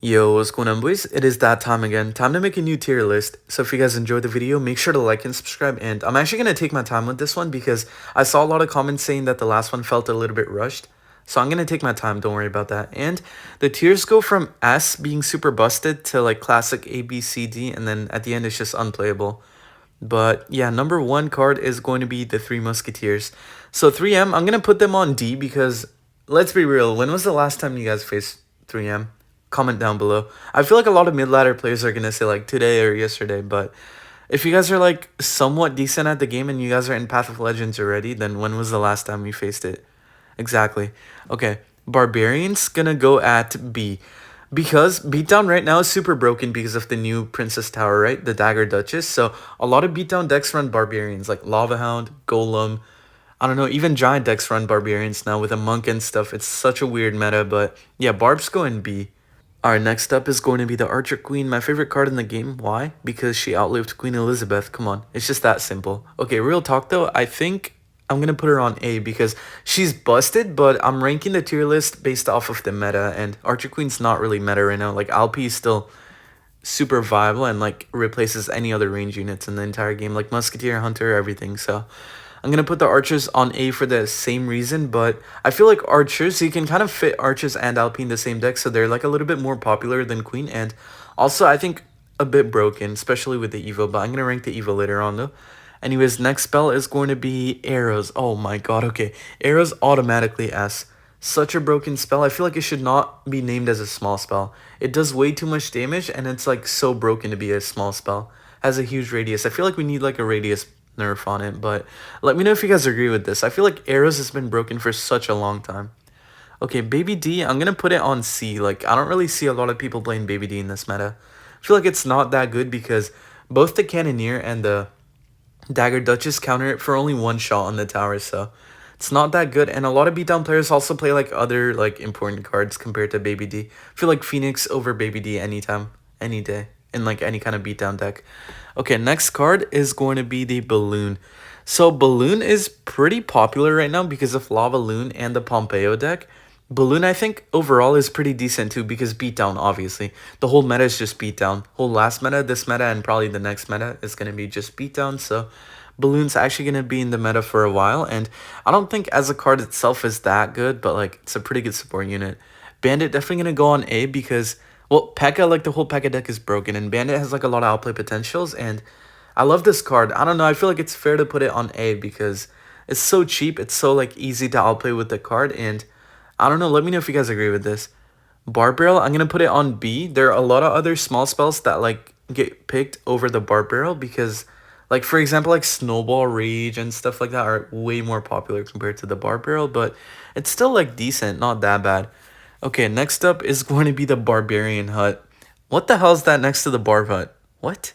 Yo, what's going on, boys? It is that time again. Time to make a new tier list. So if you guys enjoyed the video, make sure to like and subscribe. And I'm actually going to take my time with this one because I saw a lot of comments saying that the last one felt a little bit rushed. So I'm going to take my time. Don't worry about that. And the tiers go from S being super busted to like classic A, B, C, D. And then at the end, it's just unplayable. But yeah, number one card is going to be the three Musketeers. So 3M, I'm going to put them on D because let's be real. When was the last time you guys faced 3M? Comment down below. I feel like a lot of mid-ladder players are going to say like today or yesterday, but if you guys are like somewhat decent at the game and you guys are in Path of Legends already, then when was the last time you faced it? Exactly. Okay, Barbarian's gonna go at B. Because beatdown right now is super broken because of the new Princess Tower, right? The Dagger Duchess. So a lot of beatdown decks run Barbarians, like Lava Hound, Golem. I don't know, even Giant decks run Barbarians now with a Monk and stuff. It's such a weird meta, but yeah, Barb's going B. Alright, next up is going to be the Archer Queen, my favorite card in the game. Why? Because she outlived Queen Elizabeth. Come on, it's just that simple. Okay, real talk though, I think I'm going to put her on A because she's busted, but I'm ranking the tier list based off of the meta, and Archer Queen's not really meta right now. Like, Alp is still super viable and, like, replaces any other range units in the entire game, like Musketeer, Hunter, everything, so I'm going to put the archers on A for the same reason, but I feel like archers, you can kind of fit archers and Alpine in the same deck, so they're like a little bit more popular than Queen, and also I think a bit broken, especially with the Evo, but I'm going to rank the Evo later on though. Anyways, next spell is going to be Arrows. Oh my god, okay. Arrows automatically S. Such a broken spell. I feel like it should not be named as a small spell. It does way too much damage, and it's like so broken to be a small spell. Has a huge radius. I feel like we need like a radius nerf on it, but let me know if you guys agree with this. I feel like Arrows has been broken for such a long time. Okay, Baby D, I'm gonna put it on C. Like, I don't really see a lot of people playing Baby D in this meta. I feel like it's not that good because both the Cannoneer and the Dagger Duchess counter it for only one shot on the tower, so it's not that good. And a lot of beatdown players also play like other like important cards compared to Baby D. I feel like Phoenix over Baby D anytime, any day, in like any kind of beatdown deck. Okay, next card is going to be the Balloon. So Balloon is pretty popular right now because of Lava Loon and the Pompeo deck. Balloon, I think, overall is pretty decent too because beatdown, obviously. The whole meta is just beatdown. Whole last meta, this meta, and probably the next meta is going to be just beatdown. So Balloon's actually going to be in the meta for a while. And I don't think as a card itself is that good, but like it's a pretty good support unit. Bandit definitely going to go on A because, well, P.E.K.K.A, like the whole P.E.K.K.A deck is broken. And Bandit has like a lot of outplay potentials. And I love this card. I don't know. I feel like it's fair to put it on A because it's so cheap. It's so like easy to outplay with the card. And I don't know, let me know if you guys agree with this. Barb Barrel, I'm going to put it on B. There are a lot of other small spells that like get picked over the Barb Barrel because, like, for example, like Snowball Rage and stuff like that are way more popular compared to the Barb Barrel, but it's still like decent, not that bad. Okay, next up is going to be the Barbarian Hut. What the hell is that next to the Barb Hut? What?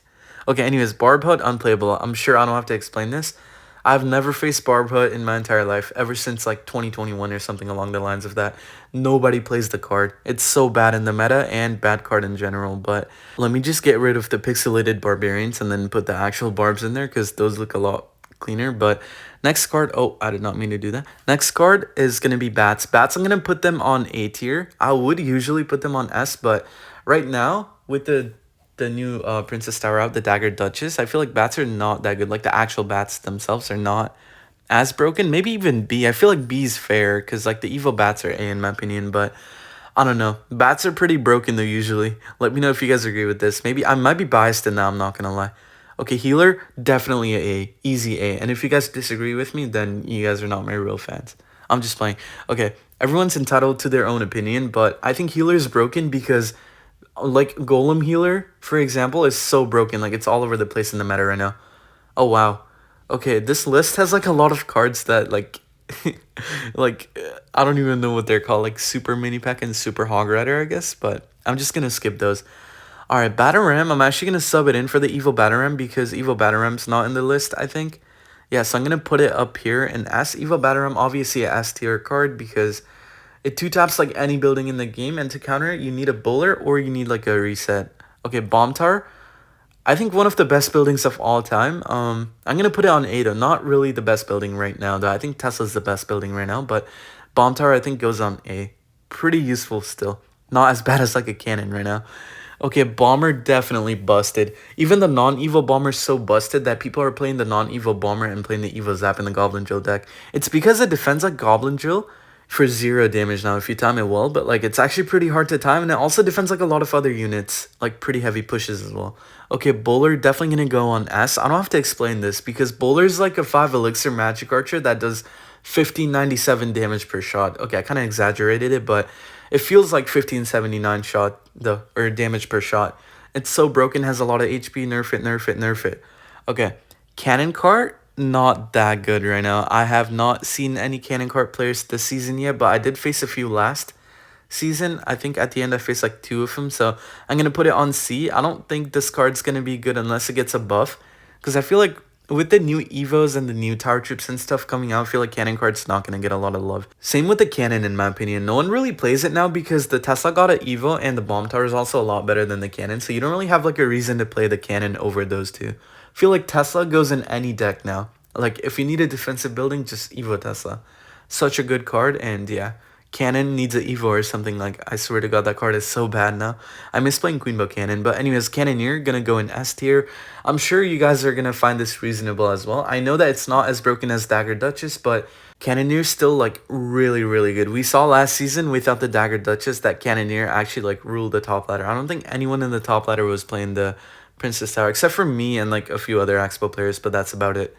Okay, anyways, Barb Hut unplayable. I'm sure I don't have to explain this. I've never faced Barb Hut in my entire life, ever since like 2021 or something along the lines of that. Nobody plays the card. It's so bad in the meta and bad card in general, but let me just get rid of the pixelated Barbarians and then put the actual Barbs in there because those look a lot cleaner. But next card, oh, I did not mean to do that. Next card is going to be Bats. Bats, I'm going to put them on A tier. I would usually put them on S, but right now, with the new Princess Tower out, the Dagger Duchess, I feel like bats are not that good. Like, the actual bats themselves are not as broken. Maybe even B. I feel like B is fair because, like, the Evo Bats are A in my opinion, but I don't know. Bats are pretty broken, though, usually. Let me know if you guys agree with this. Maybe I might be biased in that, I'm not going to lie. Okay, Healer, definitely A. Easy A. And if you guys disagree with me, then you guys are not my real fans. I'm just playing. Okay, everyone's entitled to their own opinion, but I think Healer is broken because, like, Golem Healer, for example, is so broken. Like, it's all over the place in the meta right now. Oh, wow. Okay, this list has, like, a lot of cards that, like, like, I don't even know what they're called. Like, Super Mini Pack and Super Hog Rider, I guess. But I'm just going to skip those. Alright, Bataram, I'm actually going to sub it in for the Evo Bataram because Evo Bataram's not in the list, I think. Yeah, so I'm going to put it up here. And as Evo Bataram, obviously a S tier card because it 2-taps like any building in the game, and to counter it, you need a bowler or you need like a reset. Okay, Bomb Tower. I think one of the best buildings of all time. I'm going to put it on A though. Not really the best building right now though. I think Tesla's the best building right now, but Bomb Tower I think goes on A. Pretty useful still. Not as bad as like a cannon right now. Okay, Bomber definitely busted. Even the non-Evo Bomber is so busted that people are playing the non-Evo Bomber and playing the Evo Zap in the Goblin Drill deck. It's because it defends like Goblin Drill for 0 damage now if you time it well, but like it's actually pretty hard to time, and it also defends like a lot of other units, like pretty heavy pushes as well. Okay, Bowler definitely gonna go on S. I don't have to explain this because Bowler's like a 5 Elixir Magic Archer that does 1597 damage per shot. Okay, I kind of exaggerated it, but it feels like 1579 shot or damage per shot. It's so broken, has a lot of HP. Nerf it, nerf it, nerf it. Okay, Cannon Cart, not that good right now. I have not seen any Cannon Cart players this season yet, but I did face a few last season. I think at the end I faced like 2 of them, so I'm gonna put it on C. I don't think this card's gonna be good unless it gets a buff, because I feel like with the new Evos and the new Tower Troops and stuff coming out, I feel like Cannon Card's not going to get a lot of love. Same with the Cannon in my opinion. No one really plays it now because the Tesla got an Evo and the Bomb Tower is also a lot better than the Cannon, so you don't really have like a reason to play the Cannon over those two. I feel like Tesla goes in any deck now. Like if you need a defensive building, just Evo Tesla. Such a good card, and yeah. Cannon needs an Evo or something. Like, I swear to God, that card is so bad now. I miss playing Queen Bow Cannon. But anyways, Cannoneer, gonna go in S tier. I'm sure you guys are gonna find this reasonable as well. I know that it's not as broken as Dagger Duchess, but Cannoneer's still, like, really, really good. We saw last season, without the Dagger Duchess, that Cannoneer actually, like, ruled the top ladder. I don't think anyone in the top ladder was playing the Princess Tower, except for me and, like, a few other Expo players, but that's about it.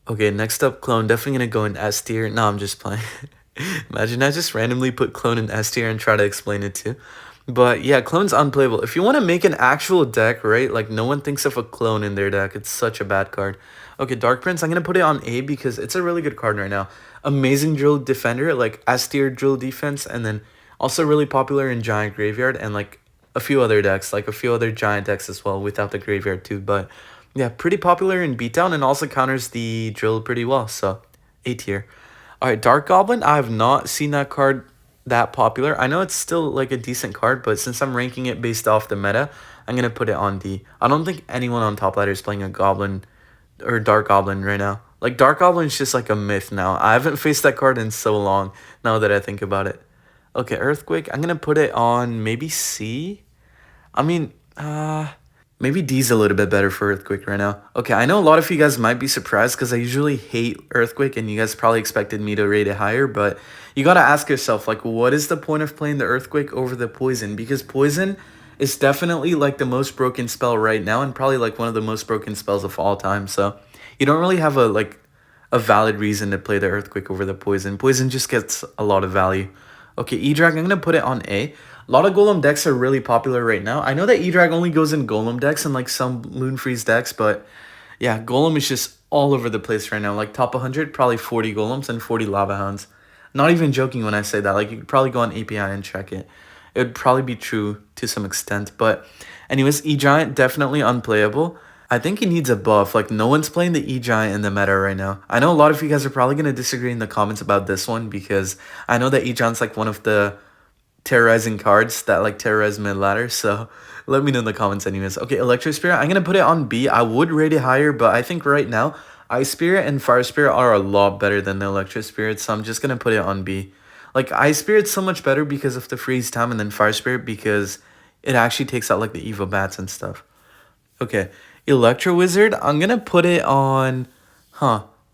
Okay, next up, Clone. Definitely gonna go in S tier. No, I'm just playing. Imagine I just randomly put Clone in S tier and try to explain it too. But yeah, Clone's unplayable. If you want to make an actual deck, right? Like no one thinks of a Clone in their deck. It's such a bad card. Okay, Dark Prince, I'm going to put it on A because it's a really good card right now. Amazing drill defender, like S tier drill defense, and then also really popular in Giant Graveyard and like a few other decks, like a few other Giant decks as well without the Graveyard too. But yeah, pretty popular in beatdown and also counters the drill pretty well. So A tier. All right, Dark Goblin, I have not seen that card that popular. I know it's still like a decent card, but since I'm ranking it based off the meta, I'm going to put it on D. I don't think anyone on top ladder is playing a Goblin or Dark Goblin right now. Like, Dark Goblin is just like a myth now. I haven't faced that card in so long, now that I think about it. Okay, Earthquake, I'm going to put it on maybe C. I mean, maybe D's a little bit better for Earthquake right now. Okay, I know a lot of you guys might be surprised because I usually hate Earthquake and you guys probably expected me to rate it higher, but you gotta ask yourself, like, what is the point of playing the Earthquake over the Poison? Because Poison is definitely, like, the most broken spell right now and probably, like, one of the most broken spells of all time, so you don't really have a valid reason to play the Earthquake over the Poison. Poison just gets a lot of value. Okay, E-Drag, I'm going to put it on A. A lot of Golem decks are really popular right now. I know that E-Drag only goes in Golem decks and like some Loon Freeze decks, but yeah, Golem is just all over the place right now. Like top 100, probably 40 Golems and 40 Lava Hounds. Not even joking when I say that. Like you could probably go on API and check it. It would probably be true to some extent. But anyways, E-Giant, definitely unplayable. I think he needs a buff. Like, no one's playing the E-Giant in the meta right now. I know a lot of you guys are probably going to disagree in the comments about this one because I know that E-Giant's like one of the terrorizing cards that like terrorize mid ladder, so let me know in the comments anyways. Okay, Electro Spirit, I'm gonna put it on B. I would rate it higher, but I think right now Ice Spirit and Fire Spirit are a lot better than the Electro Spirit, so I'm just gonna put it on B. Like, Ice Spirit's so much better because of the freeze time, and then Fire Spirit because it actually takes out like the Evo Bats and stuff. Okay, Electro Wizard, I'm gonna put it on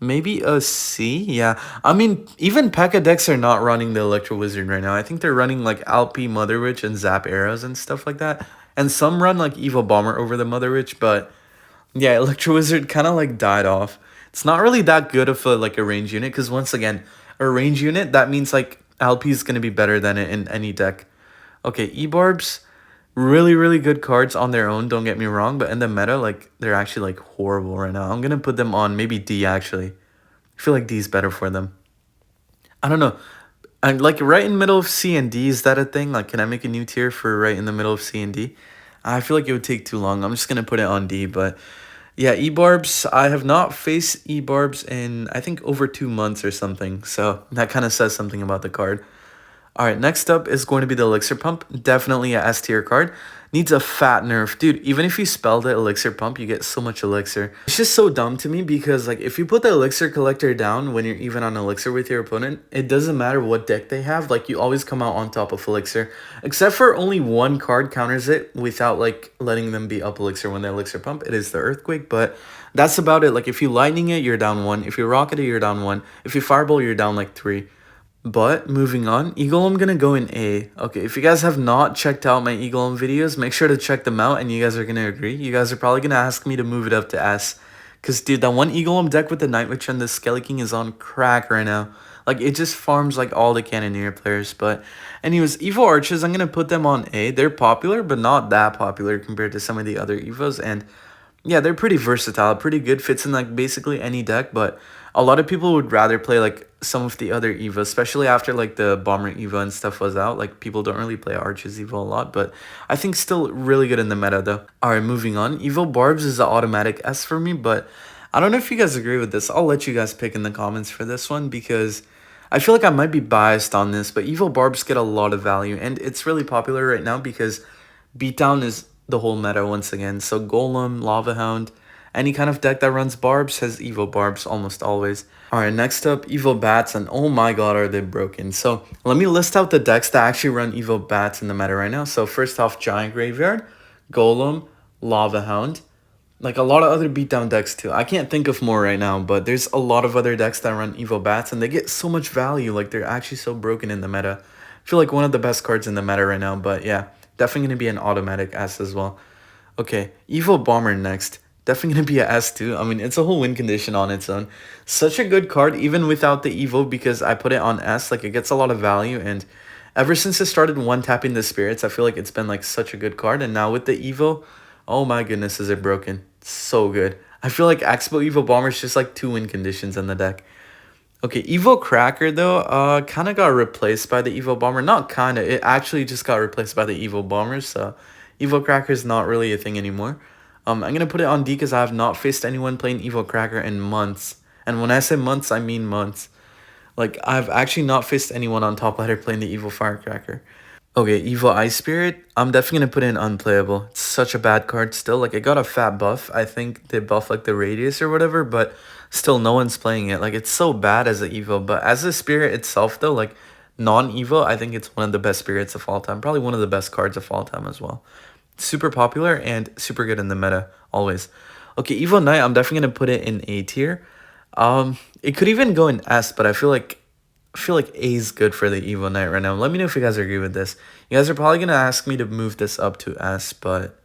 maybe a C? Yeah. I mean, even P.E.K.K.A decks are not running the Electro Wizard right now. I think they're running like Alpi, Mother Witch, and Zap Arrows and stuff like that. And some run like Evo Bomber over the Mother Witch, but yeah, Electro Wizard kind of like died off. It's not really that good of a range unit, because once again, a range unit, that means like Alpi is going to be better than it in any deck. Okay, E-Barbs, really, really good cards on their own, don't get me wrong, but in the meta, like, they're actually, like, horrible right now. I'm gonna put them on maybe D, actually. I feel like D is better for them. I don't know. And, like, right in the middle of C and D, is that a thing? Like, can I make a new tier for right in the middle of C and D? I feel like it would take too long. I'm just gonna put it on D, but yeah, E-Barbs, I have not faced E-Barbs in, I think, over 2 months or something, so that kind of says something about the card. All right, next up is going to be the Elixir Pump. Definitely a S tier card. needs a fat nerf. Dude, even if you spell the Elixir pump, you get so much Elixir. It's just so dumb to me because, like, if you put the Elixir collector down when you're even on Elixir with your opponent, it doesn't matter what deck they have. Like, you always come out on top of Elixir. Except for only one card counters it without, like, letting them be up Elixir when they Elixir pump. It is the Earthquake, but that's about it. Like, if you Lightning it, you're down 1. If you Rocket it, you're down 1. If you Fireball, you're down, like, 3. But moving on, Eagle, I'm gonna go in A. Okay, if you guys have not checked out my Eagle videos, make sure to check them out, and you guys are gonna agree. You guys are probably gonna ask me to move it up to S. Because, dude, that one Eagle deck with the Night Witch and the Skelly King is on crack right now. Like, it just farms, like, all the Cannoneer players. But, anyways, Evo Arches, I'm gonna put them on A. They're popular, but not that popular compared to some of the other Evos. And, yeah, they're pretty versatile, pretty good, fits in, like, basically any deck. But a lot of people would rather play, like, some of the other Evos, especially after, like, the Bomber Evo and stuff was out. Like, people don't really play Arches Evo a lot, but I think still really good in the meta, though. Alright, moving on. Evo Barbs is an automatic S for me, but I don't know if you guys agree with this. I'll let you guys pick in the comments for this one, because I feel like I might be biased on this, but Evo Barbs get a lot of value, and it's really popular right now because Beatdown is the whole meta once again. So Golem, Lava Hound, any kind of deck that runs Barbs has Evo Barbs almost always. Alright, next up, Evo Bats, and oh my god, are they broken. So, let me list out the decks that actually run Evo Bats in the meta right now. So, first off, Giant Graveyard, Golem, Lava Hound. Like, a lot of other beatdown decks too. I can't think of more right now, but there's a lot of other decks that run Evo Bats, and they get so much value. Like, they're actually so broken in the meta. I feel like one of the best cards in the meta right now, but yeah, definitely going to be an automatic S as well. Okay, Evo Bomber next. Definitely going to be a S too. I mean, it's a whole win condition on its own. Such a good card, even without the Evo, because I put it on S. Like, it gets a lot of value, and ever since it started one-tapping the spirits, I feel like it's been, like, such a good card. And now with the Evo, oh my goodness, is it broken. So good. I feel like Expo Evo Bomber is just, like, 2 win conditions in the deck. Okay, Evo Cracker, though, kind of got replaced by the Evo Bomber. Not kind of. It actually just got replaced by the Evo Bombers, so Evo Cracker is not really a thing anymore. I'm going to put it on D because I have not faced anyone playing Evo Cracker in months. And when I say months, I mean months. Like, I've actually not faced anyone on top ladder playing the Evo Firecracker. Okay, Evo Ice Spirit, I'm definitely going to put in unplayable. It's such a bad card still. Like, it got a fat buff. I think they buff, like, the radius or whatever, but still no one's playing it. Like, it's so bad as an Evo. But as a spirit itself, though, like, non-Evo, I think it's one of the best spirits of all time. Probably one of the best cards of all time as well. Super popular and super good in the meta, always. Okay, Evo Knight, I'm definitely going to put it in A tier. It could even go in S, but I feel like A is good for the Evo Knight right now. Let me know if you guys agree with this. You guys are probably going to ask me to move this up to S, but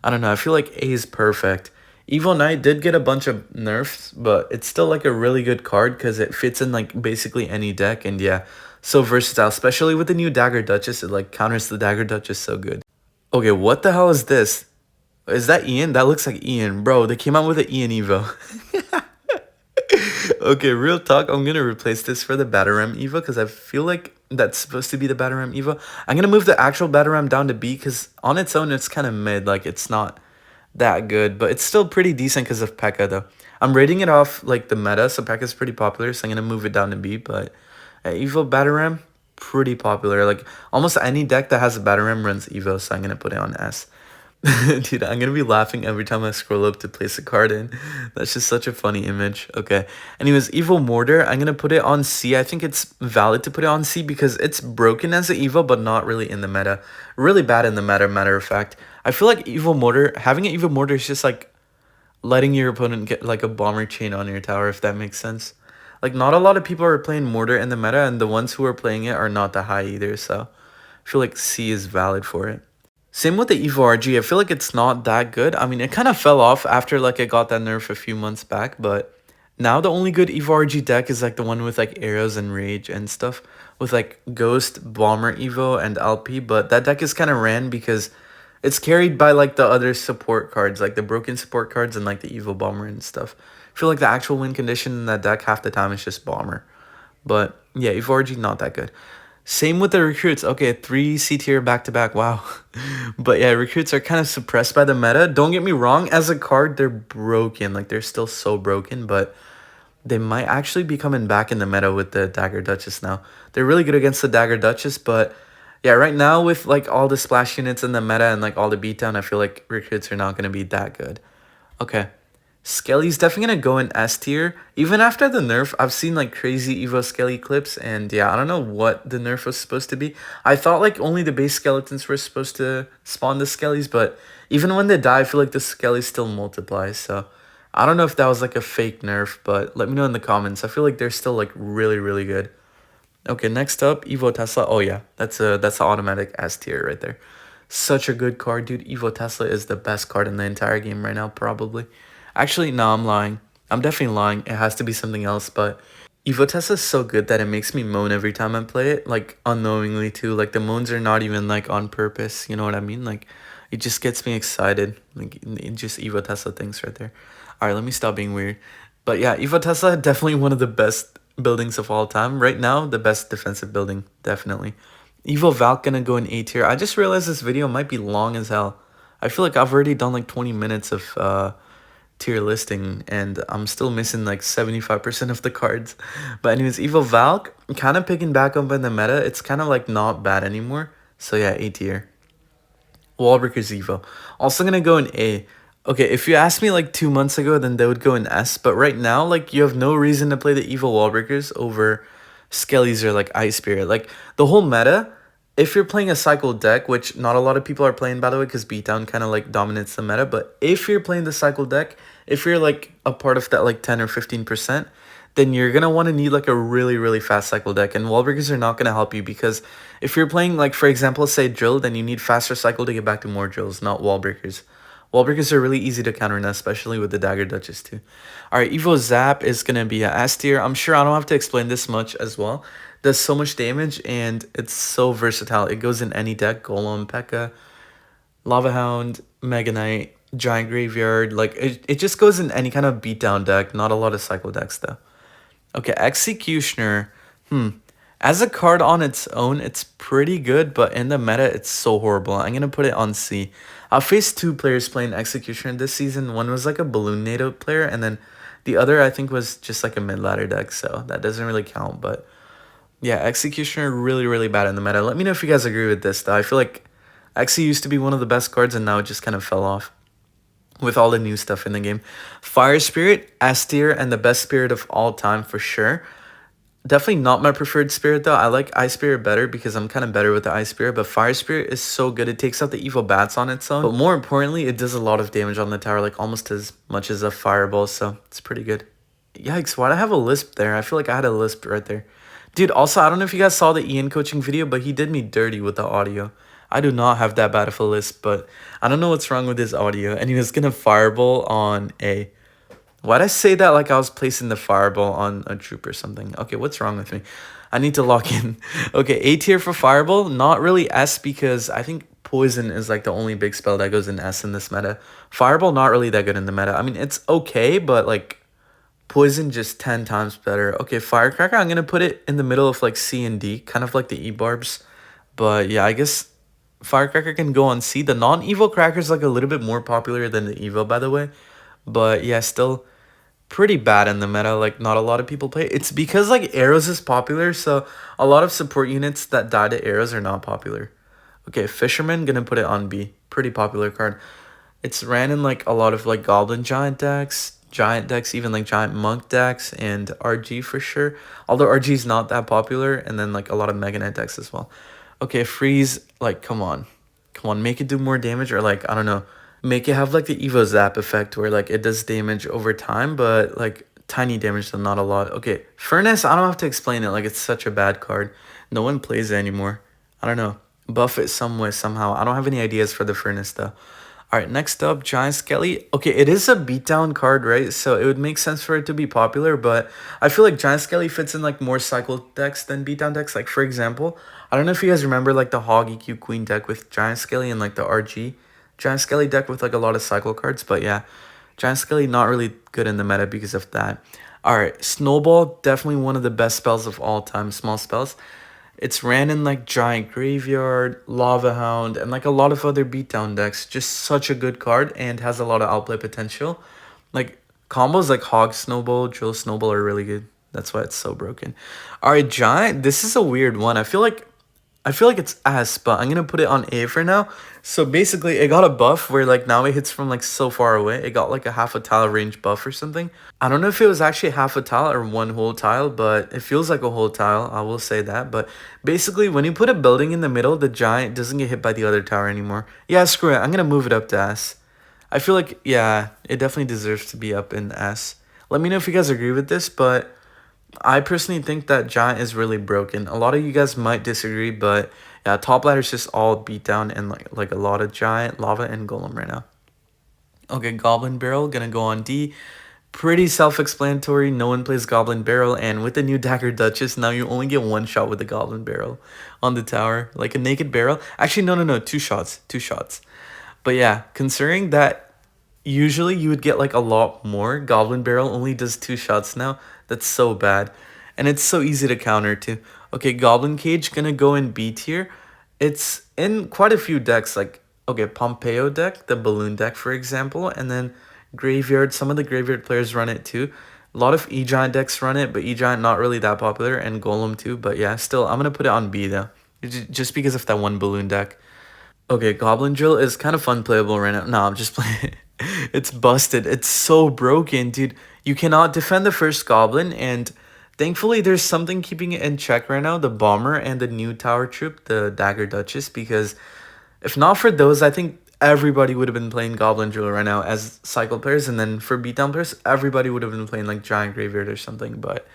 I don't know. I feel like A is perfect. Evo Knight did get a bunch of nerfs, but it's still, like, a really good card because it fits in, like, basically any deck. And yeah, so versatile, especially with the new Dagger Duchess. It, like, counters the Dagger Duchess so good. Okay, what the hell is this? Is that Ian? That looks like Ian. Bro, they came out with an Ian Evo. Okay, real talk. I'm going to replace this for the Bataram Evo because I feel like that's supposed to be the Bataram Evo. I'm going to move the actual Bataram down to B because on its own, it's kind of mid. Like, it's not that good, but it's still pretty decent because of P.E.K.K.A. though. I'm rating it off, like, the meta, so P.E.K.K.A. is pretty popular, so I'm going to move it down to B, but Evo Bataram, pretty popular. Like, almost any deck that has a Bataram runs Evo, so I'm going to put it on S. Dude, I'm going to be laughing every time I scroll up to place a card in. That's just such a funny image. Okay. Anyways, Evo Mortar, I'm going to put it on C. I think it's valid to put it on C because it's broken as an Evo, but not really in the meta. Really bad in the meta, matter of fact. I feel like Evo Mortar, having an Evo Mortar is just like letting your opponent get like a bomber chain on your tower, if that makes sense. Like, not a lot of people are playing Mortar in the meta, and the ones who are playing it are not that high either, so I feel like C is valid for it. Same with the Evo RG. I feel like it's not that good. I mean, it kind of fell off after, like, it got that nerf a few months back, but now the only good Evo RG deck is, like, the one with, like, arrows and rage and stuff with, like, Ghost, Bomber Evo, and LP, but that deck is kind of ran because it's carried by, like, the other support cards, like the broken support cards and, like, the Evo Bomber and stuff. I feel like the actual win condition in that deck half the time is just Bomber. But, yeah, Evo RG, not that good. Same with the Recruits. Okay, 3 C tier back-to-back. Wow. But yeah, Recruits are kind of suppressed by the meta. Don't get me wrong. As a card, they're broken. Like, they're still so broken. But they might actually be coming back in the meta with the Dagger Duchess now. They're really good against the Dagger Duchess. But Yeah, right now with like all the splash units in the meta and like all the beatdown, I feel like recruits are not going to be that good. Okay. Skelly's definitely going to go in S tier. Even after the nerf, I've seen like crazy Evo Skelly clips. And yeah, I don't know what the nerf was supposed to be. I thought like only the base skeletons were supposed to spawn the Skellys. But even when they die, I feel like the Skelly still multiplies. So I don't know if that was like a fake nerf. But let me know in the comments. I feel like they're still like really, really good. Okay, next up, Evo Tesla. Oh yeah, that's an automatic S tier right there. Such a good card, dude. Evo Tesla is the best card in the entire game right now, probably. Actually, no, I'm lying. I'm definitely lying. It has to be something else, but Evo Tesla is so good that it makes me moan every time I play it, like unknowingly too. Like the moans are not even like on purpose, you know what I mean? Like it just gets me excited. Like it just Evo Tesla things right there. All right, let me stop being weird. But yeah, Evo Tesla definitely one of the best buildings of all time. Right now, the best defensive building, definitely. Evo Valk gonna go in A tier. I just realized this video might be long as hell. I feel like I've already done like 20 minutes of tier listing and I'm still missing like 75% of the cards. But anyways, Evo Valk kind of picking back up in the meta. It's kind of like not bad anymore. So yeah, A tier. Wall Breakers Evo. Also gonna go in A. Okay, if you asked me like 2 months ago, then they would go in S. But right now, like you have no reason to play the Evo Wall Breakers over Skellies or like Ice Spirit. Like the whole meta, if you're playing a cycle deck, which not a lot of people are playing by the way, because beatdown kind of like dominates the meta. But if you're playing the cycle deck, if you're like a part of that like 10 or 15%, then you're gonna want to need like a really, really fast cycle deck. And wall breakers are not gonna help you because if you're playing like for example, say drill, then you need faster cycle to get back to more drills, not wall breakers. Wall breakers are really easy to counter now, especially with the Dagger Duchess too. Alright, Evo Zap is going to be a S tier. I'm sure I don't have to explain this much as well. Does so much damage and it's so versatile. It goes in any deck. Golem, P.E.K.K.A, Lava Hound, Mega Knight, Giant Graveyard. Like, it just goes in any kind of beatdown deck. Not a lot of cycle decks though. Okay, Executioner. As a card on its own, it's pretty good, but in the meta, it's so horrible. I'm going to put it on C. I faced 2 players playing Executioner this season. One was like a Balloon NATO player, and then the other, I think, was just like a mid-ladder deck, so that doesn't really count. But yeah, Executioner really, really bad in the meta. Let me know if you guys agree with this, though. I feel like Exe used to be one of the best cards, and now it just kind of fell off with all the new stuff in the game. Fire Spirit, S tier, and the best spirit of all time for sure. Definitely not my preferred spirit though. I like Ice Spirit better because I'm kind of better with the Ice Spirit. But Fire Spirit is so good. It takes out the Evo Bats on its own. But more importantly, it does a lot of damage on the tower. Like almost as much as a Fireball. So it's pretty good. Yikes, why'd I have a lisp there? I feel like I had a lisp right there. Dude, also, I don't know if you guys saw the Ian coaching video. But he did me dirty with the audio. I do not have that bad of a lisp. But I don't know what's wrong with his audio. And he was going to Fireball on A. Why'd I say that like I was placing the Fireball on a troop or something? Okay, what's wrong with me? I need to lock in. Okay, A tier for Fireball. Not really S because I think Poison is like the only big spell that goes in S in this meta. Fireball not really that good in the meta. I mean, it's okay, but like Poison just 10 times better. Okay, Firecracker, I'm going to put it in the middle of like C and D. Kind of like the E-Barbs. But yeah, I guess Firecracker can go on C. The non-Evo Cracker is like a little bit more popular than the Evo, by the way. But yeah, still pretty bad in the meta. Like not a lot of people play. It's because like arrows is popular, so a lot of support units that die to arrows are not popular. Okay, Fisherman, gonna put it on B. Pretty popular card. It's ran in like a lot of like Goblin giant decks, even like giant monk decks, and RG for sure. Although RG is not that popular, and then like a lot of Mega Knight decks as well. Okay, Freeze, like come on, make it do more damage, or like I don't know, make it have like the Evo Zap effect where like it does damage over time, but like tiny damage, so not a lot. Okay, Furnace, I don't have to explain it. Like it's such a bad card. No one plays it anymore. I don't know. Buff it some way, somehow. I don't have any ideas for the Furnace though. All right, next up, Giant Skelly. Okay, it is a beatdown card, right? So it would make sense for it to be popular, but I feel like Giant Skelly fits in like more cycle decks than beatdown decks. Like for example, I don't know if you guys remember like the Hog EQ Queen deck with Giant Skelly and like the RG Giant Skelly deck with like a lot of cycle cards. But yeah, Giant Skelly not really good in the meta because of that. All right, Snowball, definitely one of the best spells of all time, small spells. It's ran in like Giant Graveyard, Lava Hound, and like a lot of other beatdown decks. Just such a good card and has a lot of outplay potential. Like combos like Hog Snowball, Drill Snowball are really good. That's why it's so broken. All right, Giant, this is a weird one. I feel like I feel like it's S, but I'm gonna put it on A for now. So basically, it got a buff where like now it hits from like so far away. It got like a half a tile range buff or something. I don't know if it was actually half a tile or one whole tile, but it feels like a whole tile. I will say that. But basically, when you put a building in the middle, the giant doesn't get hit by the other tower anymore. Yeah, screw it. I'm gonna move it up to S. I feel like, yeah, it definitely deserves to be up in S. Let me know if you guys agree with this, but I personally think that giant is really broken. A lot of you guys might disagree, but yeah, top ladder is just all beat down and like a lot of giant, lava, and golem right now. Okay, goblin barrel gonna go on D. Pretty self-explanatory. No one plays goblin barrel, and with the new dagger duchess, now you only get one shot with the goblin barrel on the tower, like a naked barrel. Actually, no, two shots, two shots. But yeah, considering that usually you would get like a lot more. Goblin Barrel only does 2 shots now. That's so bad. And it's so easy to counter too. Okay, Goblin Cage gonna go in B tier. It's in quite a few decks, like, okay, Pompeo deck, the balloon deck, for example, and then Graveyard. Some of the Graveyard players run it too. A lot of E-Giant decks run it, but E-Giant not really that popular, and Golem too. But yeah, still, I'm gonna put it on B though, just because of that one balloon deck. Okay, Goblin Drill is kind of fun playable right now. No, I'm just playing. It's busted. It's so broken, dude. You cannot defend the first Goblin, and thankfully there's something keeping it in check right now. The Bomber and the new Tower Troop, the Dagger Duchess, because if not for those, I think everybody would have been playing Goblin Drill right now as cycle players, and then for beatdown players, everybody would have been playing like Giant Graveyard or something, but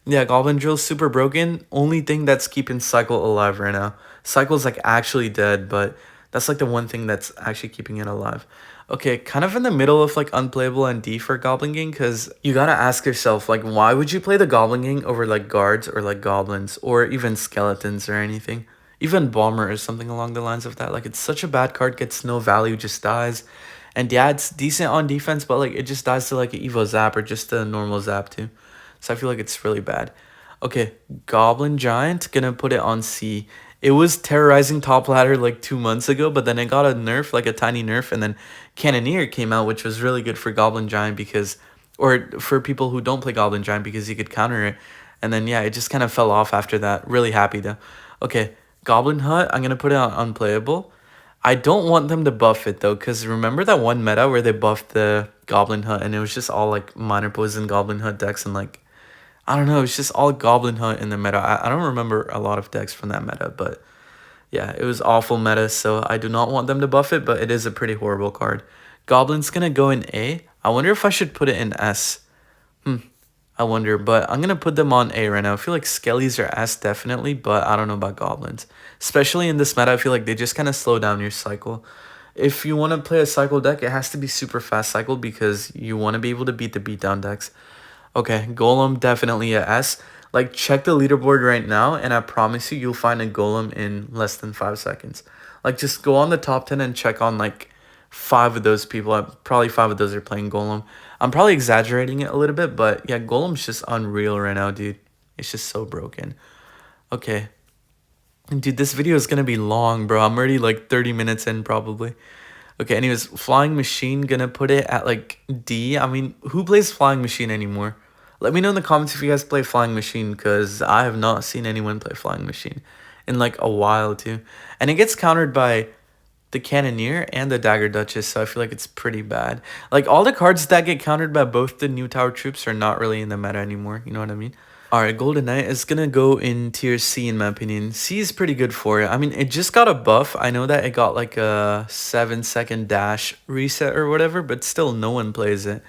yeah, Goblin Drill's super broken. Only thing that's keeping Cycle alive right now. Cycle's like actually dead, but that's like the one thing that's actually keeping it alive. Okay, kind of in the middle of like unplayable and D for Goblin Gang, because you gotta ask yourself, like, why would you play the Goblin Gang over like guards or like goblins or even skeletons or anything? Even Bomber or something along the lines of that. Like, it's such a bad card, gets no value, just dies. And yeah, it's decent on defense, but like it just dies to like an Evo Zap or just a normal Zap too. So I feel like it's really bad. Okay, Goblin Giant, gonna put it on C. It was terrorizing top ladder like 2 months ago, but then it got a nerf, like a tiny nerf, and then Cannoneer came out, which was really good for Goblin Giant because, or for people who don't play Goblin Giant because you could counter it. And then yeah, it just kind of fell off after that. Really happy though. Okay, Goblin Hut, I'm gonna put it on unplayable. I don't want them to buff it though, because remember that one meta where they buffed the Goblin Hut and it was just all like minor poison Goblin Hut decks and like, I don't know, it's just all Goblin Hunt in the meta. I don't remember a lot of decks from that meta, but yeah, it was awful meta, so I do not want them to buff it, but it is a pretty horrible card. Goblin's gonna go in A. I wonder if I should put it in S. I wonder, but I'm gonna put them on A right now. I feel like Skellies are S definitely, but I don't know about Goblins. Especially in this meta, I feel like they just kind of slow down your cycle. If you want to play a cycle deck, it has to be super fast cycle because you want to be able to beat the beatdown decks. Okay, Golem definitely a S. Like, check the leaderboard right now, and I promise you, you'll find a Golem in less than 5 seconds. Like, just go on the top 10 and check on, like, 5 of those people. Probably 5 of those are playing Golem. I'm probably exaggerating it a little bit, but yeah, Golem's just unreal right now, dude. It's just so broken. Okay. Dude, this video is gonna be long, bro. I'm already, like, 30 minutes in, probably. Okay, anyways, Flying Machine, gonna put it at, like, D. I mean, who plays Flying Machine anymore? Let me know in the comments if you guys play Flying Machine, because I have not seen anyone play Flying Machine in like a while too. And it gets countered by the Cannoneer and the Dagger Duchess, so I feel like it's pretty bad. Like, all the cards that get countered by both the new Tower Troops are not really in the meta anymore, you know what I mean? Alright, Golden Knight is gonna go in tier C in my opinion. C is pretty good for it. I mean, it just got a buff. I know that it got like a 7-second dash reset or whatever, but still no one plays it.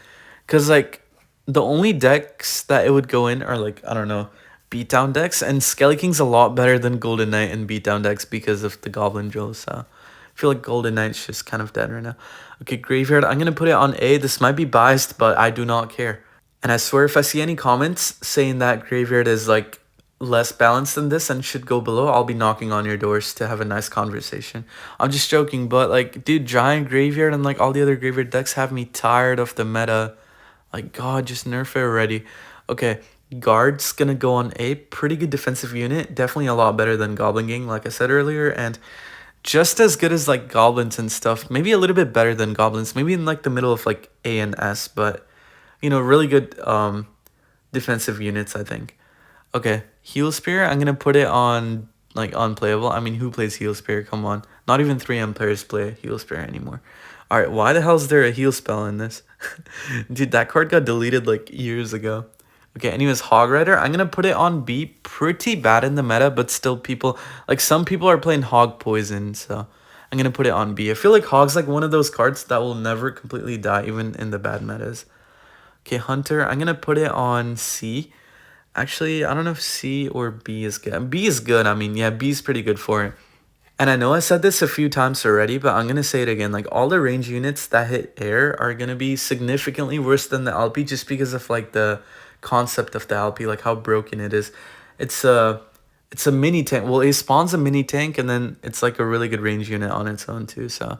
Because like, the only decks that it would go in are like, I don't know, beatdown decks, and Skelly King's a lot better than Golden Knight in beatdown decks because of the Goblin Drill, so I feel like Golden Knight's just kind of dead right now. Okay, Graveyard, I'm gonna put it on A. This might be biased, but I do not care. And I swear if I see any comments saying that Graveyard is like less balanced than this and should go below, I'll be knocking on your doors to have a nice conversation. I'm just joking, but like, dude, Giant Graveyard and like all the other Graveyard decks have me tired of the meta. Like, God, just nerf it already. Okay, Guard's gonna go on A. Pretty good defensive unit. Definitely a lot better than Goblin Gang, like I said earlier. And just as good as, like, Goblins and stuff. Maybe a little bit better than Goblins. Maybe in, like, the middle of, like, A and S. But, you know, really good defensive units, I think. Okay, Heal Spear, I'm gonna put it on, like unplayable. I mean, who plays Heal Spirit? Come on. Not even 3M players play Heal Spirit anymore. Alright, why the hell is there a heal spell in this? Dude, that card got deleted like years ago. Okay, anyways, Hog Rider. I'm gonna put it on B. Pretty bad in the meta, but still people, like some people are playing Hog Poison, so I'm gonna put it on B. I feel like Hog's like one of those cards that will never completely die, even in the bad metas. Okay, Hunter. I'm gonna put it on C. Actually, I don't know if C or B is good. B is good. I mean, yeah, B is pretty good for it. And I know I said this a few times already, but I'm going to say it again. Like, all the range units that hit air are going to be significantly worse than the LP just because of, like, the concept of the LP, like, how broken it is. It's a mini tank. Well, it spawns a mini tank, and then it's, like, a really good range unit on its own, too. So,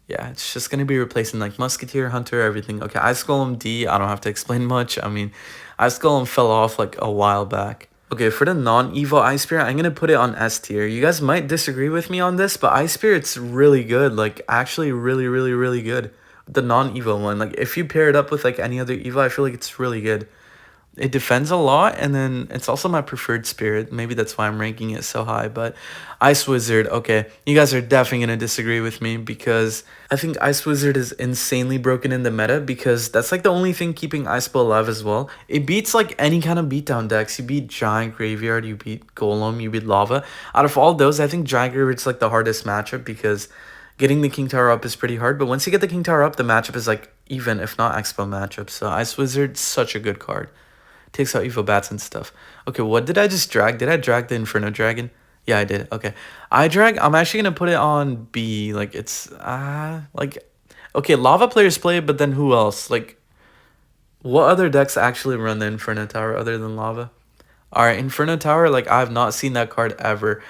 yeah, it's just going to be replacing, like, Musketeer, Hunter, everything. Okay, Ice Golem D, I don't have to explain much. I mean, Ice Golem fell off, like, a while back. Okay, for the non-Evo Ice Spirit, I'm going to put it on S tier. You guys might disagree with me on this, but Ice Spirit's really good. Like, actually really, really, really good. The non-Evo one. Like, if you pair it up with, like, any other Evo, I feel like it's really good. It defends a lot, and then it's also my preferred spirit. Maybe that's why I'm ranking it so high, but Ice Wizard, okay. You guys are definitely going to disagree with me because I think Ice Wizard is insanely broken in the meta because that's like the only thing keeping Ice Bow alive as well. It beats like any kind of beatdown decks. You beat Giant Graveyard, you beat Golem, you beat Lava. Out of all those, I think Giant Graveyard's like the hardest matchup because getting the King Tower up is pretty hard, but once you get the King Tower up, the matchup is like even, if not Expo matchup. So Ice Wizard's such a good card. Takes out Evo Bats and stuff. Okay, what did I just drag? Did I drag the Inferno Dragon? Yeah, I did. Okay. I'm actually going to put it on B. Like, it's, like, okay, Lava players play it, but then who else? Like, what other decks actually run the Inferno Tower other than Lava? Alright, Inferno Tower, like, I have not seen that card ever.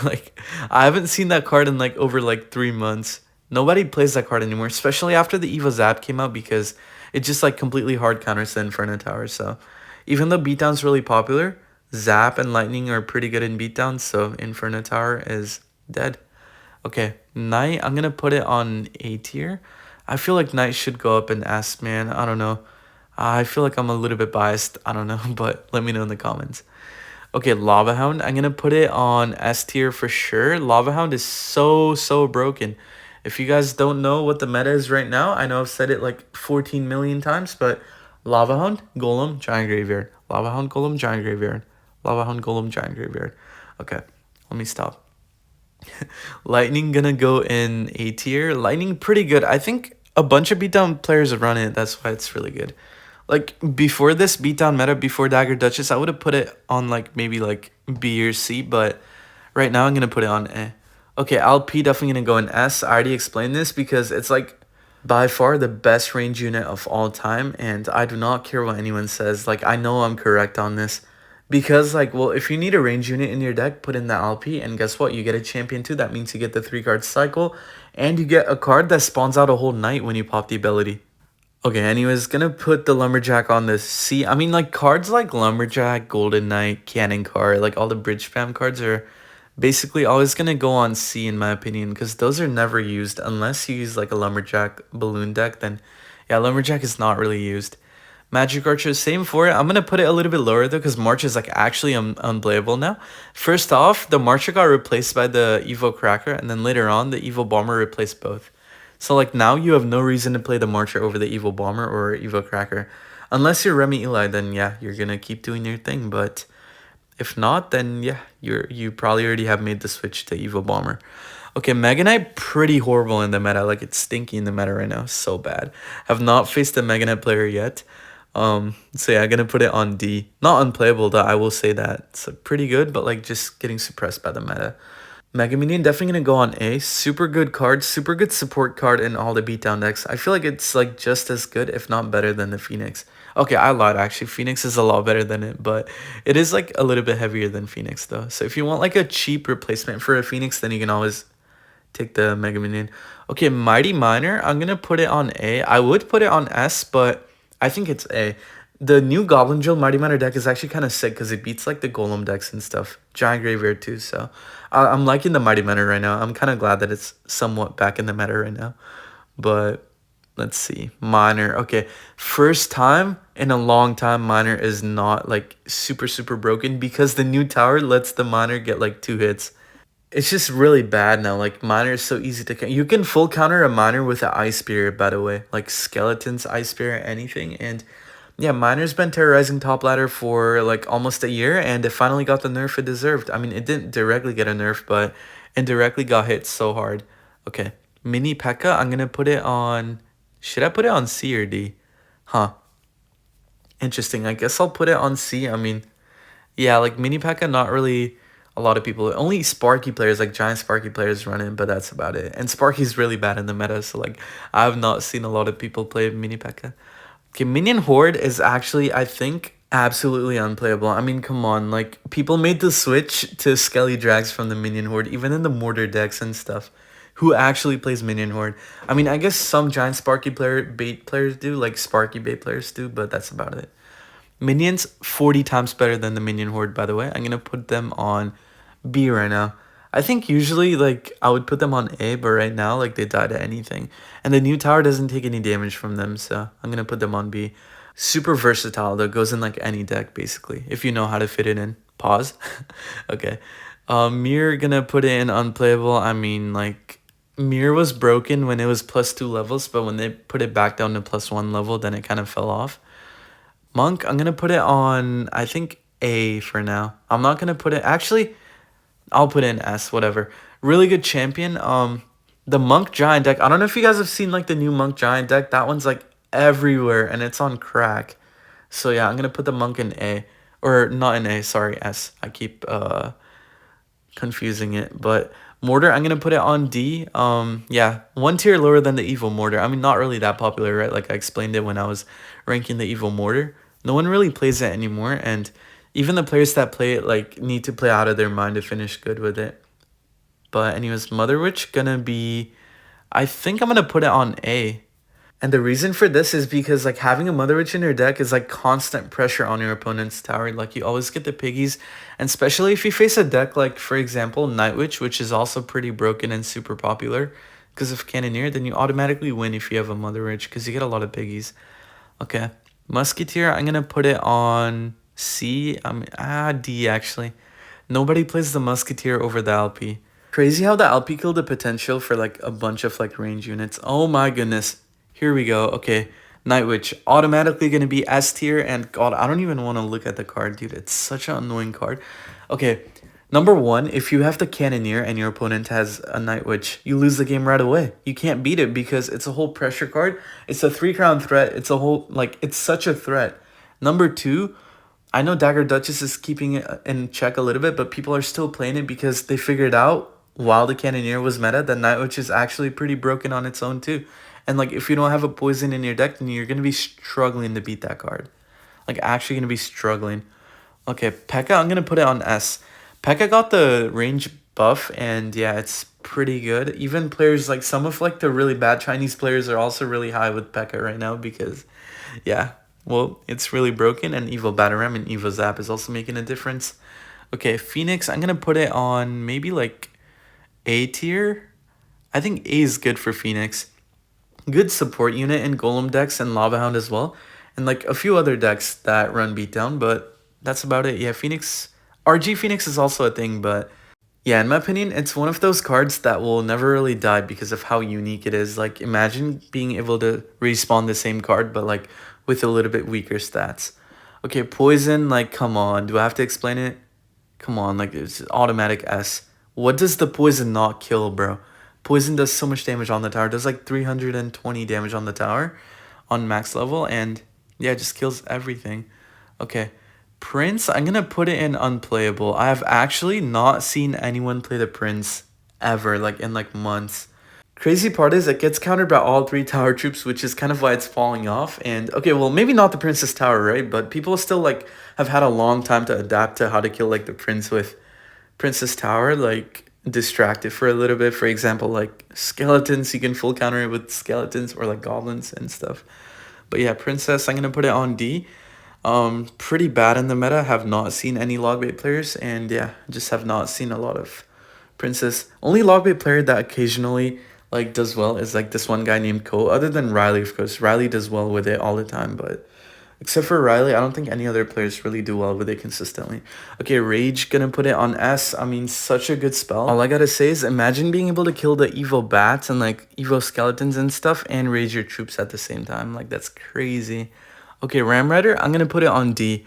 Like, I haven't seen that card in, like, over, like, 3 months. Nobody plays that card anymore, especially after the Evo Zap came out because it just, like, completely hard counters the Inferno Tower, so even though beatdown's really popular, Zap and Lightning are pretty good in beatdown, so Inferno Tower is dead. Okay, Knight, I'm going to put it on A tier. I feel like Knight should go up in S, man. I don't know. I feel like I'm a little bit biased. I don't know, but let me know in the comments. Okay, Lava Hound, I'm going to put it on S tier for sure. Lava Hound is so broken. If you guys don't know what the meta is right now, I know I've said it like 14 million times, but Lava Hound, Golem, Giant Graveyard. Lava Hound, Golem, Giant Graveyard. Lava Hound, Golem, Giant Graveyard. Okay, let me stop. Lightning gonna go in A tier. Lightning pretty good. I think a bunch of beatdown players run it. That's why it's really good. Like, before this beatdown meta, before Dagger Duchess, I would have put it on, like, maybe, like, B or C, but right now I'm gonna put it on A. Okay, LP definitely gonna go in S. I already explained this because it's, like, by far the best range unit of all time, and I do not care what anyone says. Like, I know I'm correct on this because, like, well, if you need a range unit in your deck, put in the LP, and guess what? You get a champion too. That means you get the 3-card cycle, and you get a card that spawns out a whole Knight when you pop the ability. Okay, anyways, gonna put the Lumberjack on the C. I mean, like, cards like Lumberjack, Golden Knight, Cannon Card, like, all the bridge spam cards are basically always gonna go on C in my opinion because those are never used unless you use like a Lumberjack balloon deck. Then yeah, Lumberjack is not really used. Magic Archer, same for it. I'm gonna put it a little bit lower though because March is like actually unplayable now. First off, the Marcher got replaced by the Evo Cracker, and then later on the Evo Bomber replaced both. So like now you have no reason to play the Marcher over the Evo Bomber or Evo Cracker. Unless you're Remy Eli, then yeah, you're gonna keep doing your thing, but if not, then yeah, you probably already have made the switch to Evo Bomber. Okay, Mega Knight pretty horrible in the meta. Like, it's stinky in the meta right now. So bad. Have not faced a Mega Knight player yet. So yeah, I'm gonna put it on D. Not unplayable though, I will say that. It's pretty good, but like just getting suppressed by the meta. Mega Minion definitely gonna go on A. Super good card, super good support card in all the beatdown decks. I feel like it's like just as good, if not better than the Phoenix. Okay, I lied actually. Phoenix is a lot better than it, but it is like a little bit heavier than Phoenix though. So if you want like a cheap replacement for a Phoenix, then you can always take the Mega Minion. Okay, Mighty Miner, I'm gonna put it on A. I would put it on S, but I think it's A. The new Goblin Drill Mighty Miner deck is actually kind of sick because it beats like the Golem decks and stuff. Giant Graveyard too, so I'm liking the Mighty Miner right now. I'm kind of glad that it's somewhat back in the meta right now. But Let's see. Miner. Okay. First time in a long time, Miner is not like super, super broken because the new tower lets the Miner get like 2 hits. It's just really bad now. Like, Miner is so easy to... You can full counter a Miner with an Ice Spirit, by the way. Like, Skeleton's Ice Spirit, anything. And yeah, Miner's been terrorizing top ladder for like almost a year, and it finally got the nerf it deserved. I mean, it didn't directly get a nerf, but indirectly got hit so hard. Okay. Mini P.E.K.K.A, I'm going to put it on... Should I put it on C or D? Huh. Interesting. I guess I'll put it on C. I mean, yeah, like Mini P.E.K.K.A, not really a lot of people. Only Sparky players, like giant Sparky players run it, but that's about it. And Sparky's really bad in the meta, so like I have not seen a lot of people play Mini P.E.K.K.A. Okay, Minion Horde is actually, I think, absolutely unplayable. I mean, come on, like people made the switch to Skelly drags from the Minion Horde, even in the mortar decks and stuff. Who actually plays Minion Horde? I mean, I guess some giant Sparky bait players do, like Sparky bait players do, but that's about it. Minions 40 times better than the Minion Horde, by the way. I'm gonna put them on B right now. I think usually like I would put them on A, but right now like they die to anything. And the new tower doesn't take any damage from them, so I'm gonna put them on B. Super versatile though, goes in like any deck basically, if you know how to fit it in. Pause. Okay. Mirror gonna put it in unplayable. I mean like Mirror was broken when it was +2 levels, but when they put it back down to +1 level, then it kind of fell off. Monk, I'm gonna put it on, I think, A for now. I'm not gonna put it, actually, I'll put it in S, whatever. Really good champion. The Monk Giant deck, I don't know if you guys have seen like the new Monk Giant deck. That one's like everywhere and it's on crack. So yeah, I'm gonna put the Monk in A. Or not in A, sorry, S. I keep confusing it. But Mortar, I'm gonna put it on D. Yeah, 1 tier lower than the Evo Mortar. I mean, not really that popular, right? Like I explained it when I was ranking the Evo Mortar. No one really plays it anymore, and even the players that play it like need to play out of their mind to finish good with it. But anyways, Mother Witch gonna be, I think I'm gonna put it on A. And the reason for this is because like having a Mother Witch in your deck is like constant pressure on your opponent's tower. Like you always get the piggies, and especially if you face a deck like, for example, Night Witch, which is also pretty broken and super popular because of Cannoneer, then you automatically win if you have a Mother Witch because you get a lot of piggies. Okay, Musketeer, I'm gonna put it on C. D actually. Nobody plays the Musketeer over the LP. Crazy how the LP killed the potential for like a bunch of like range units. Oh my goodness. Here we go. Okay, Night Witch automatically gonna be S tier, and God, I don't even want to look at the card, dude. It's such an annoying card. Okay, number one, if you have the Cannoneer and your opponent has a Night Witch, you lose the game right away. You can't beat it because it's a whole pressure card. It's a 3-crown threat. It's a whole like it's such a threat. Number two, I know Dagger Duchess is keeping it in check a little bit, but people are still playing it because they figured out while the Cannoneer was meta that Night Witch is actually pretty broken on its own too. And like if you don't have a poison in your deck, then you're gonna be struggling to beat that card. Like actually gonna be struggling. Okay, P.E.K.K.A, I'm gonna put it on S. P.E.K.K.A got the range buff, and yeah, it's pretty good. Even players like some of like the really bad Chinese players are also really high with P.E.K.K.A right now because yeah, well, it's really broken, and Evo Ram and Evo Zap is also making a difference. Okay, Phoenix, I'm gonna put it on maybe like A tier. I think A is good for Phoenix. Good support unit in Golem decks and Lava Hound as well. And like a few other decks that run beatdown, but that's about it. Yeah, Phoenix, RG Phoenix is also a thing, but yeah, in my opinion, it's one of those cards that will never really die because of how unique it is. Like imagine being able to respawn the same card, but like with a little bit weaker stats. Okay, Poison, like come on, do I have to explain it? Come on, like it's automatic S. What does the Poison not kill, bro? Poison does so much damage on the tower. It does like 320 damage on the tower on max level. And yeah, it just kills everything. Okay. Prince, I'm going to put it in unplayable. I have actually not seen anyone play the Prince ever, like in like months. Crazy part is it gets countered by all 3 tower troops, which is kind of why it's falling off. And okay, well, maybe not the Princess Tower, right? But people still like have had a long time to adapt to how to kill like the Prince with Princess Tower, like distracted for a little bit. For example, like skeletons, you can full counter it with skeletons or like goblins and stuff. But yeah, Princess, I'm gonna put it on D. Pretty bad in the meta. Have not seen any logbait players, and yeah, just have not seen a lot of Princess. Only logbait player that occasionally like does well is like this one guy named Cole. Other than Riley, of course. Riley does well with it all the time, but except for Riley, I don't think any other players really do well with it consistently. Okay, Rage gonna put it on S. I mean, such a good spell. All I gotta say is imagine being able to kill the Evo Bats and like Evo Skeletons and stuff and raise your troops at the same time. Like, that's crazy. Okay, Ram Rider, I'm gonna put it on D.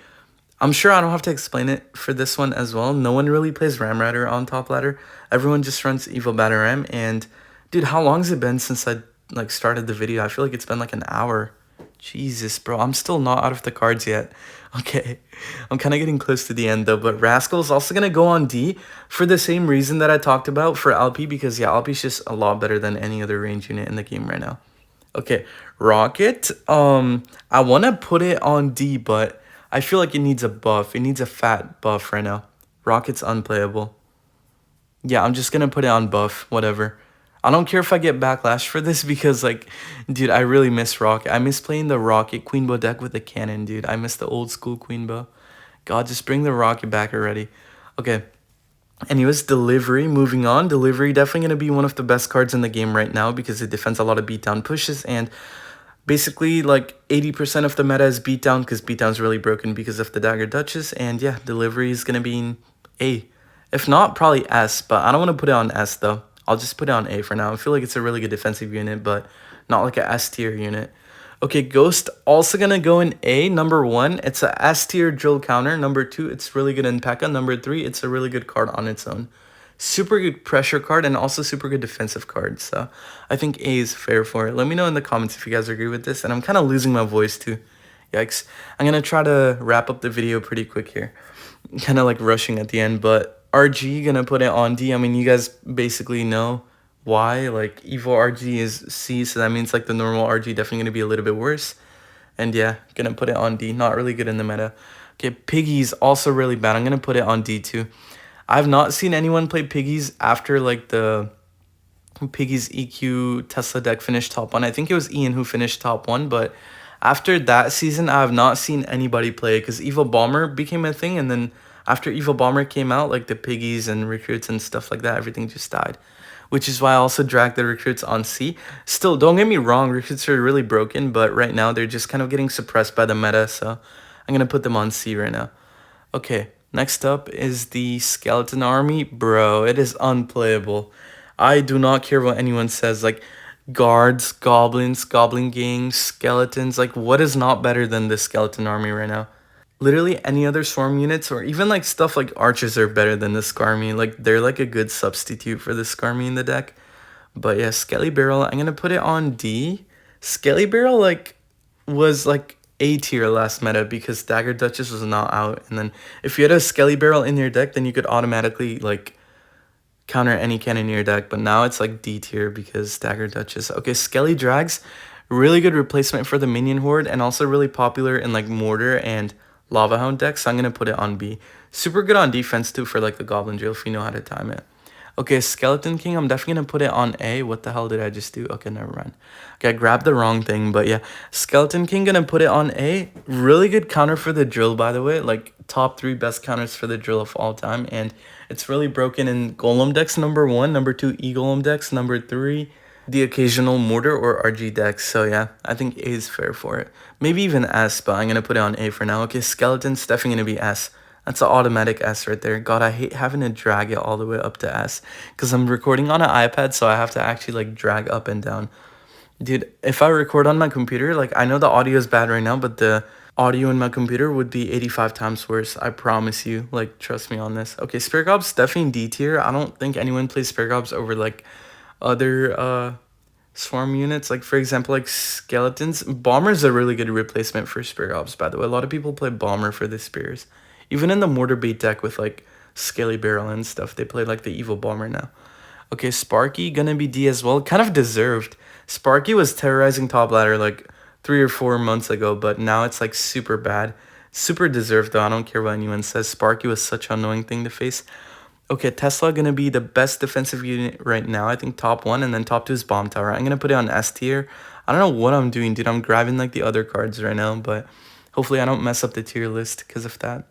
I'm sure I don't have to explain it for this one as well. No one really plays Ram Rider on top ladder. Everyone just runs Evo Batter Ram. And dude, how long has it been since I like started the video? I feel like it's been like an hour. Jesus, bro, I'm still not out of the cards yet. Okay, I'm kind of getting close to the end though, but Rascal is also going to go on D for the same reason that I talked about for LP, because yeah, LP is just a lot better than any other range unit in the game right now. Okay, Rocket, I want to put it on D, but I feel like it needs a buff. It needs a fat buff right now. Rocket's unplayable. Yeah, I'm just going to put it on buff, whatever. I don't care if I get backlash for this because, like, dude, I really miss Rocket. I miss playing the Rocket Queen Bow deck with the cannon, dude. I miss the old school Queen Bow. God, just bring the Rocket back already. Okay. Anyways, Delivery, moving on. Delivery definitely going to be one of the best cards in the game right now because it defends a lot of beatdown pushes, and basically, like, 80% of the meta is beatdown because beatdown's really broken because of the Dagger Duchess, and yeah, Delivery is going to be in A. If not, probably S, but I don't want to put it on S, though. I'll just put it on A for now. I feel like it's a really good defensive unit, but not like a S tier unit. Okay, Ghost also gonna go in A. Number 1, it's a S tier drill counter. Number 2, it's really good in P.E.K.K.A. Number 3, it's a really good card on its own. Super good pressure card and also super good defensive card. So I think A is fair for it. Let me know in the comments if you guys agree with this. And I'm kind of losing my voice too. Yikes. I'm gonna try to wrap up the video pretty quick here. Kind of like rushing at the end, but RG gonna put it on D. I mean, you guys basically know why. Like, Evo RG is C, so that means like the normal RG definitely gonna be a little bit worse. And yeah, gonna put it on D. Not really good in the meta. Okay, Piggy's also really bad. I'm gonna put it on D too. I've not seen anyone play Piggy's after like the Piggy's EQ Tesla deck finished top 1. I think it was Ian who finished top 1, but after that season, I have not seen anybody play because Evo Bomber became a thing, and then after Evo Bomber came out, like the Piggies and Recruits and stuff like that, everything just died. Which is why I also dragged the Recruits on C. Still, don't get me wrong, Recruits are really broken, but right now they're just kind of getting suppressed by the meta, so I'm going to put them on C right now. Okay, next up is the Skeleton Army. Bro, it is unplayable. I do not care what anyone says, like, guards, goblins, goblin gangs, skeletons, like, what is not better than the Skeleton Army right now? Literally any other swarm units or even like stuff like archers are better than the Skarmy. Like, they're like a good substitute for the Skarmy in the deck. But yeah, Skelly Barrel, I'm gonna put it on D. Skelly Barrel like was like A tier last meta because Dagger Duchess was not out, and then if you had a Skelly Barrel in your deck, then you could automatically like counter any cannon in your deck. But now it's like D tier because Dagger Duchess. Okay, Skelly Drags, really good replacement for the Minion Horde and also really popular in like Mortar and Lava Hound deck, so I'm going to put it on B. Super good on defense too for like the Goblin drill if you know how to time it. Okay, Skeleton King, I'm definitely going to put it on A. What the hell did I just do? Okay, never mind. Okay, I grabbed the wrong thing, but yeah. Skeleton King going to put it on A. Really good counter for the drill, by the way. Like, top 3 best counters for the drill of all time. And it's really broken in Golem decks, number 1. Number 2, E-Golem decks. Number 3, the occasional Mortar or RG decks. So yeah, I think A is fair for it. Maybe even S, but I'm going to put it on A for now. Okay, Skeleton's definitely going to be S. That's an automatic S right there. God, I hate having to drag it all the way up to S because I'm recording on an iPad, so I have to actually like drag up and down. Dude, if I record on my computer, like, I know the audio is bad right now, but the audio in my computer would be 85 times worse. I promise you. Like, trust me on this. Okay, Spirit Gob's definitely D tier. I don't think anyone plays Spirit Gobs over like other swarm units. Like, for example, like skeletons. Bomber's a really good replacement for Spirit Gobs, by the way. A lot of people play Bomber for the spears. Even in the Mortar bait deck with like Skelly Barrel and stuff, they play like the Evil Bomber now. Okay, Sparky gonna be D as well. Kind of deserved. Sparky was terrorizing top ladder like 3 or 4 months ago, but now it's like super bad. Super deserved though. I don't care what anyone says. Sparky was such an annoying thing to face. Okay, Tesla gonna be the best defensive unit right now. I think top 1, and then top 2 is Bomb Tower. I'm gonna put it on S tier. I don't know what I'm doing, dude. I'm grabbing like the other cards right now, but hopefully I don't mess up the tier list because of that.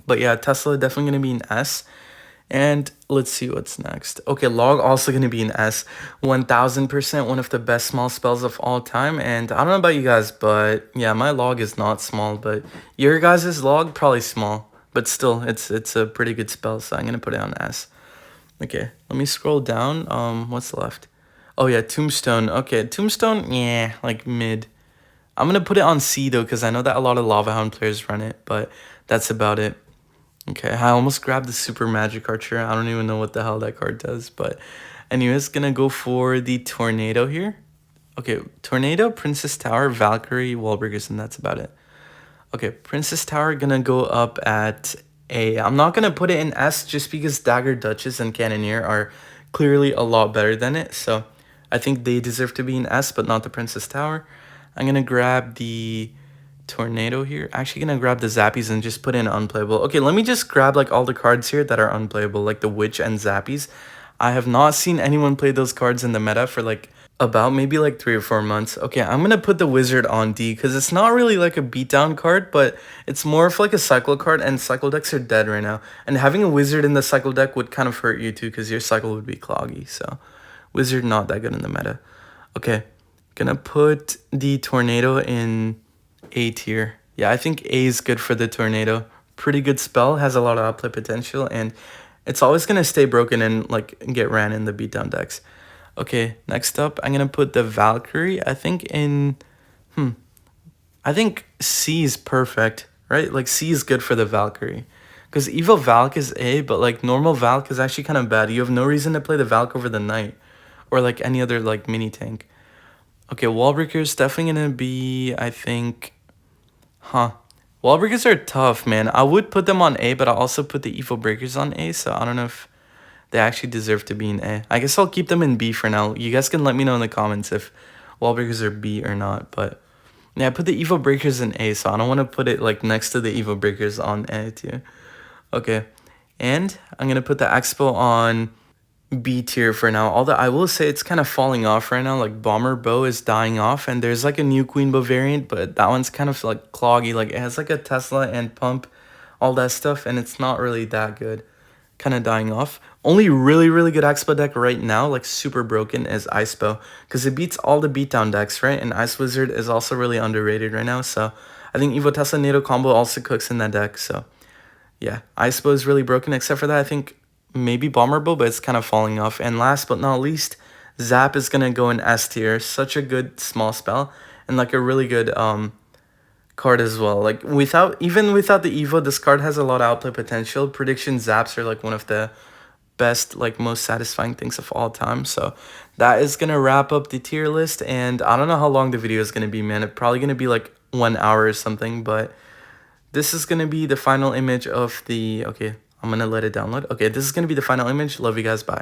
But yeah, Tesla definitely going to be an S. And let's see what's next. Okay, log also gonna be an S. 1000%, one of the best small spells of all time. And I don't know about you guys, but yeah, my log is not small, but your guys' log probably small. But still, it's a pretty good spell, so I'm gonna put it on S. Okay, let me scroll down. What's left? Oh yeah, Tombstone. Okay, Tombstone, yeah, like mid. I'm gonna put it on C though, because I know that a lot of Lava Hound players run it, but that's about it. Okay, I almost grabbed the Super Magic Archer. I don't even know what the hell that card does, but anyways, gonna go for the Tornado here. Okay, Tornado, Princess Tower, Valkyrie, Wall Breakers, and that's about it. Okay, Princess Tower gonna go up at A. I'm not gonna put it in S just because Dagger, Duchess, and Cannoneer are clearly a lot better than it, so I think they deserve to be in S, but not the Princess Tower. I'm gonna grab the Tornado here. Actually gonna grab the Zappies and just put in unplayable. Okay, let me just grab like all the cards here that are unplayable, like the Witch and Zappies. I have not seen anyone play those cards in the meta for like about maybe like 3 or 4 months. Okay, I'm gonna put the Wizard on D because it's not really like a beatdown card, but it's more of like a cycle card, and cycle decks are dead right now. And having a Wizard in the cycle deck would kind of hurt you too because your cycle would be cloggy. So Wizard not that good in the meta. Okay, gonna put the Tornado in A tier. Yeah, I think A is good for the Tornado. Pretty good spell, has a lot of outplay potential, and it's always gonna stay broken and like get ran in the beatdown decks. Okay, next up, I'm gonna put the Valkyrie. I think in, I think C is perfect, right? Like C is good for the Valkyrie. Because Evo Valk is A, but like normal Valk is actually kind of bad. You have no reason to play the Valk over the Knight. Or like any other like mini tank. Okay, Wall Breakers definitely gonna be, I think, Wall Breakers are tough, man. I would put them on A, but I'll also put the Evo Breakers on A, so I don't know if they actually deserve to be in A. I guess I'll keep them in B for now. You guys can let me know in the comments if Wall Breakers are B or not, but yeah, I put the Evo Breakers in A, so I don't want to put it like next to the Evo Breakers on A too. Okay, and I'm gonna put the Expo on B tier for now. Although I will say it's kind of falling off right now. Like Bomber Bow is dying off, and there's like a new Queen Bow variant, but that one's kind of like cloggy. Like it has like a Tesla and pump, all that stuff, and it's not really that good. Kind of dying off. Only really good Expo deck right now, like super broken, is Ice Bow, because it beats all the beatdown decks, right? And Ice Wizard is also really underrated right now. So I think Evo Tesla NATO combo also cooks in that deck. So yeah, Ice Bow is really broken. Except for that, I think maybe Bomber Bow, but it's kind of falling off. And last but not least, Zap is gonna go in S tier. Such a good small spell, and like a really good card as well. Like even without the Evo, this card has a lot of outplay potential. Prediction Zaps are like one of the best, like most satisfying things of all time. So that is gonna wrap up the tier list, and I don't know how long the video is gonna be, man. It's probably gonna be like 1 hour or something, but this is gonna be the final image of the, okay, I'm gonna let it download. Okay, this is gonna be the final image. Love you guys, bye.